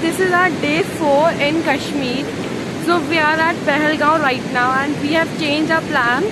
this is our day 4 in Kashmir. So we are at Pahalgaon right now and we have changed our plan.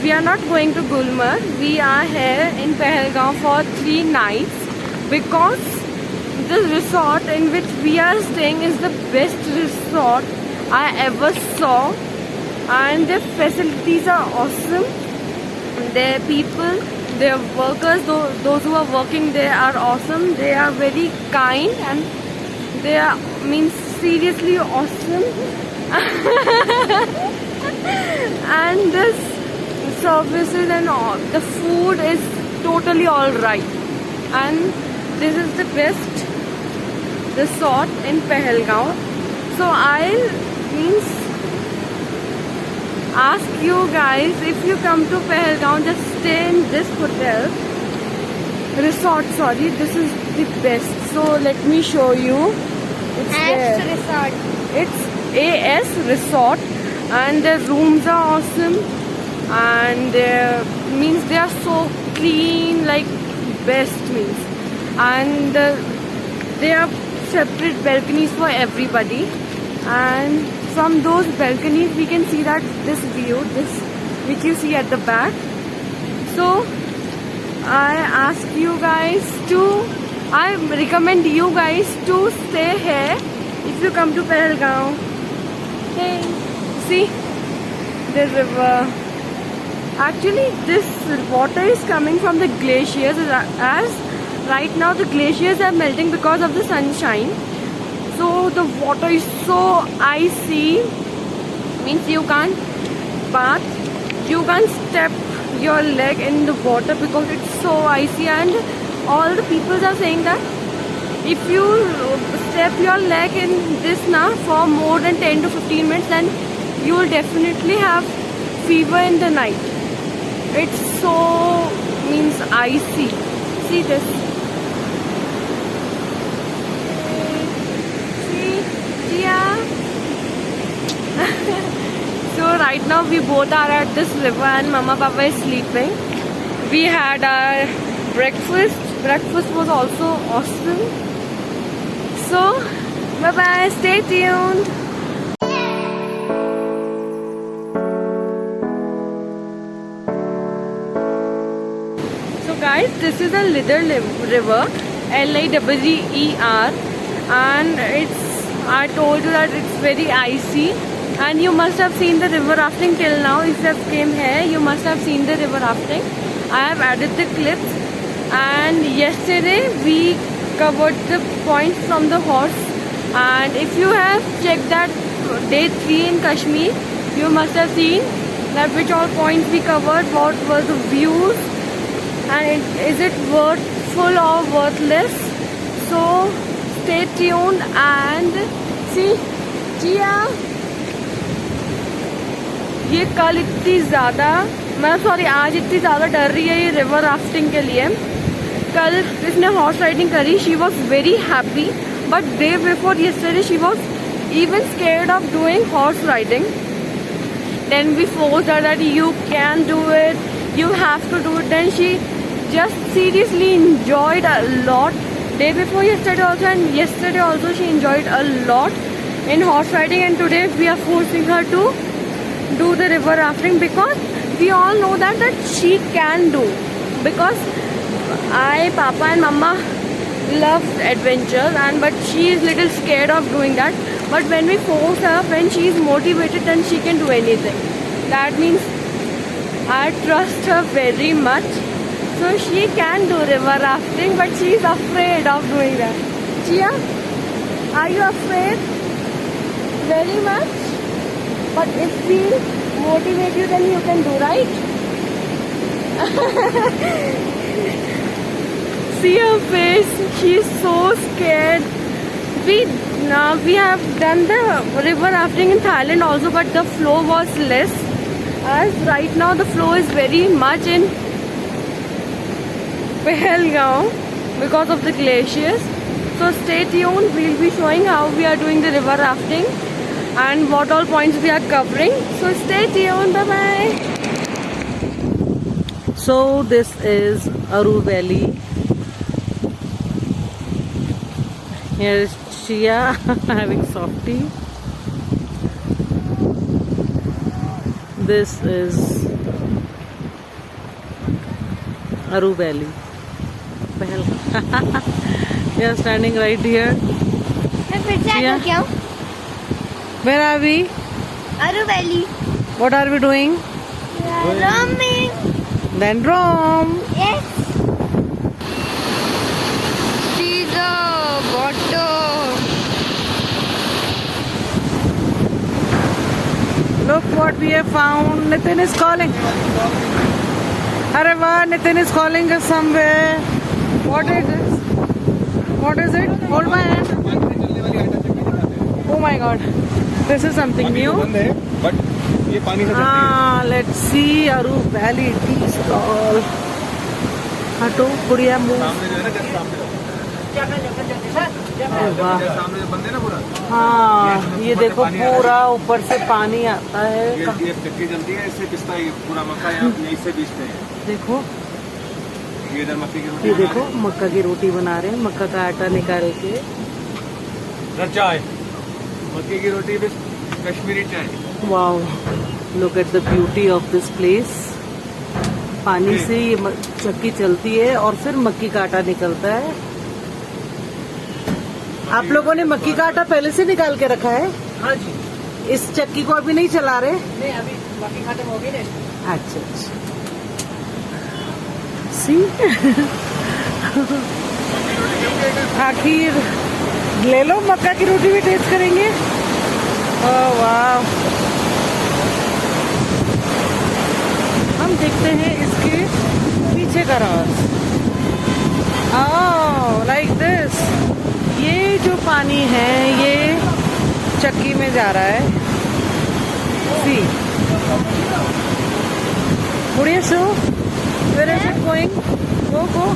We are not going to Gulmarg. We are here in Pahalgaon for 3 nights because the resort in which we are staying is the best resort I ever saw, and the facilities are awesome. Their people, their workers, those who are working there are awesome. They are very kind and they are seriously awesome. And this services and all, the food is totally alright, and this is the best resort in Pahalgaon. So I ask you guys, if you come to Pahalgaon, just stay in this resort, sorry, this is the best. So let me show you. It's AS there. Resort. It's AS Resort, and the rooms are awesome, and they are so clean, like best means. And there are separate balconies for everybody, and from those balconies we can see that this view, this which you see at the back. So I recommend you guys to stay here if you come to Pahalgaon. Hey, see the river. Actually, this water is coming from the glaciers, as right now the glaciers are melting because of the sunshine. So the water is so icy, means you can't bath, you can't step your leg in the water because it's so icy. And all the people are saying that if you step your leg in this now for more than 10 to 15 minutes, then you will definitely have fever in the night. It's so icy. See this. So right now we both are at this river and Mama Papa is sleeping. We had our breakfast. Breakfast was also awesome. So bye bye, stay tuned. So guys, this is a Lidar river, Lider, and I told you that it's very icy, and you must have seen the river rafting till now. If you have came here, you must have seen the river rafting. I have added the clips, and yesterday we covered the points from the horse, and if you have checked that day 3 in Kashmir, you must have seen that which all points we covered, what were the views, and is it worthful or worthless. So stay tuned and see. जिया ये कल इतनी ज़्यादा आज इतनी ज़्यादा डर रही है ये रिवर राफ्टिंग के लिए. कल इसने हॉर्स राइडिंग करी, she was very happy, but day before yesterday she was even scared of doing horse riding. Then we forced her that you can do it, you have to do it. Then she just seriously enjoyed a lot. Day before yesterday also, and yesterday also she enjoyed a lot in horse riding, and today we are forcing her to do the river rafting because we all know that she can do, because Papa and Mama love adventure, but she is little scared of doing that. But when we force her, when she is motivated, then she can do anything. That means I trust her very much. So she can do river rafting, but she is afraid of doing that. Chia, are you afraid? Very much? But if we motivate you, then you can do, right? See her face, she is so scared. We have done the river rafting in Thailand also, but the flow was less. As right now the flow is very much in Pahalgaon because of the glaciers. So stay tuned, we'll be showing how we are doing the river rafting and what all points we are covering. So stay tuned, bye bye. So this is Aru Valley. Here is Chia having softie. This is Aru Valley. We are standing right here. Chia, where are we? Aru Valley. What are we doing? Roaming. Then roam. Yes. See the water. Look what we have found. Nitin is calling. Arey wow, Nitin is calling us somewhere. What is this? What is it? Hold my hand. Oh my god. This is something new. But ये पानी से Let's see Aru Valley tea stall. हटो बुढ़िया मुंह. सामने जो है ना जस्ट सामने वाह. सामने जो बंद है ना पूरा हाँ ये देखो पूरा ऊपर से पानी आता है. ये चक्की जलती है इससे पिसता है पूरा मक्का यहाँ इससे बीजते हैं देखो ये इधर मक्की की रोटी ये देखो मक्का की रोटी बना रहे हैं. मक्का का आटा निकाल के. चाय मक्की की रोटी विद कश्मीरी चाय. Wow look at the beauty of this place. पानी से ये चक्की चलती है और फिर मक्की का आटा निकलता है. आप लोगों ने मक्की का आटा पहले से निकाल के रखा है? हाँ जी. इस चक्की को अभी नहीं चला रहे? नहीं अभी बाकी खत्म हो गई ना. अच्छा अच्छा. सी आखिर ले लो मक्का की रोटी भी टेस्ट करेंगे. ओह वाह. हम देखते हैं इसके पीछे का राज. Oh like this. ये जो पानी है ये चक्की में जा रहा है. सी बुढ़िया सो where is it going? Go go.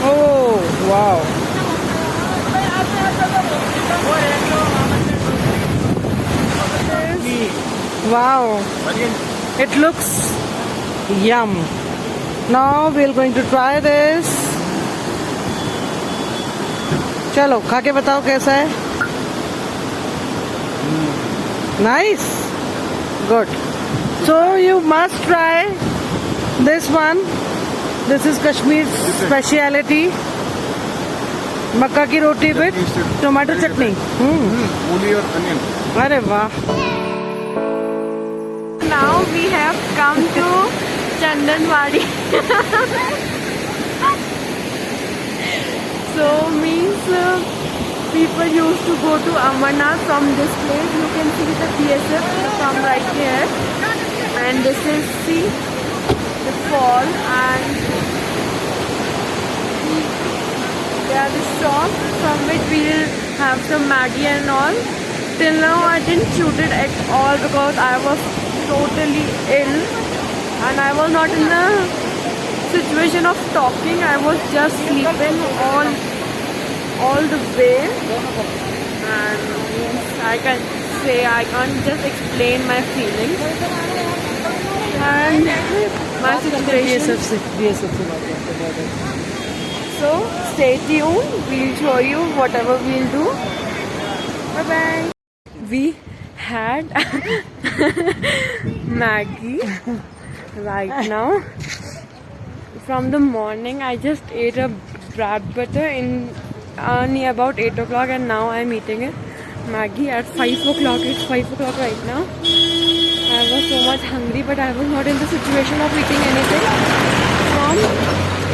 Oh wow. Wow. It looks yum. Now we're going to try this. चलो खा के बताओ कैसा है. Nice. Good. So you must try this one. This is Kashmir's speciality. मक्का की रोटी with tomato chutney. मूली और onion. अरे वाह. Now we have come to Chandanwadi. So means people used to go to Amarnath from this place. You can see the BSF from right here, and this is the fall, and there are the shop from which we will have some Maggie and all. Till now I didn't shoot it at all because I was totally ill and I was not in the situation of talking. I was just sleeping all the way, and I can say I can't just explain my feelings and my situation. So stay tuned. We'll show you whatever we'll do. Bye bye. We had Maggie right now. From the morning I just ate a bread butter in near about 8 o'clock, and now I'm eating it Maggie at 5 o'clock. It's 5 o'clock right now. I was so much hungry, but I was not in the situation of eating anything from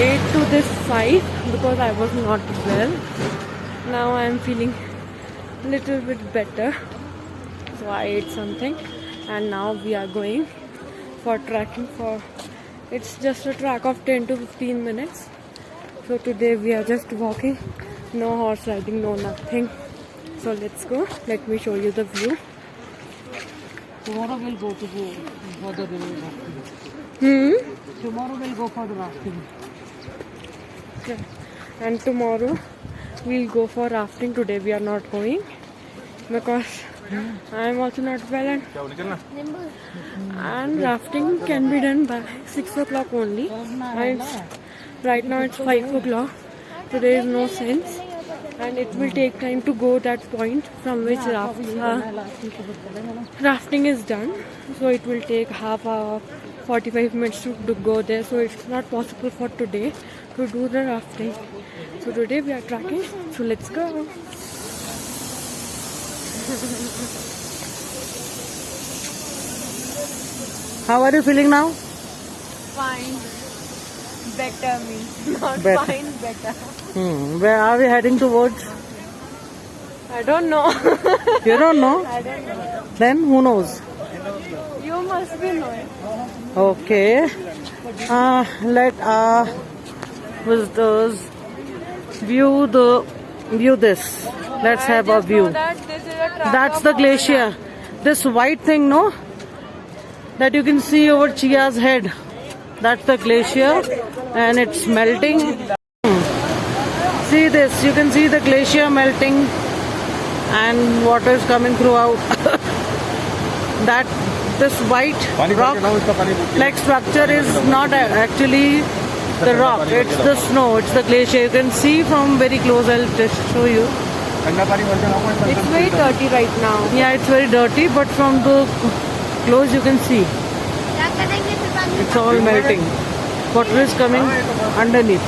8 to this 5 because I was not well. Now I'm feeling little bit better, so I ate something, and now we are going for trekking. For it's just a trek of 10 to 15 minutes. So today we are just walking, no horse riding, no nothing. So let's go. Let me show you the view. Tomorrow we'll go to for the river rafting. Tomorrow we'll go for the rafting. Yeah. And tomorrow we'll go for rafting. Today we are not going because I am also not well, क्या निकलना and rafting can be done by 6 o'clock only. And right now it's 5 o'clock, so there is no sense, and it will take time to go that point from which rafting is done. So it will take half hour, 45 minutes to go there. So it's not possible for today to do the rafting. So today we are tracking. So let's go. How are you feeling now? Fine. Better means not Better. fine. Better. Where are we heading towards? I don't know. You don't know? I don't know. Then who knows? You must be knowing. Okay. Let our visitors view this. Let's have a view. That this is a track That's of the Amarnath. glacier. This white thing, no? That you can see over Chia's head. That's the glacier, and it's melting. See this. You can see the glacier melting, and water is coming throughout. That this white पानी rock ना उसका पानी like structure is not actually the rock, it's the snow, it's the glacier. You can see from very close. I'll just show you. ठंडा पानी भर के लाऊंगा It's very dirty right now. Yeah, it's very dirty, but from the close you can see क्या करेंगे फिर पानी it's all melting. Water is coming underneath.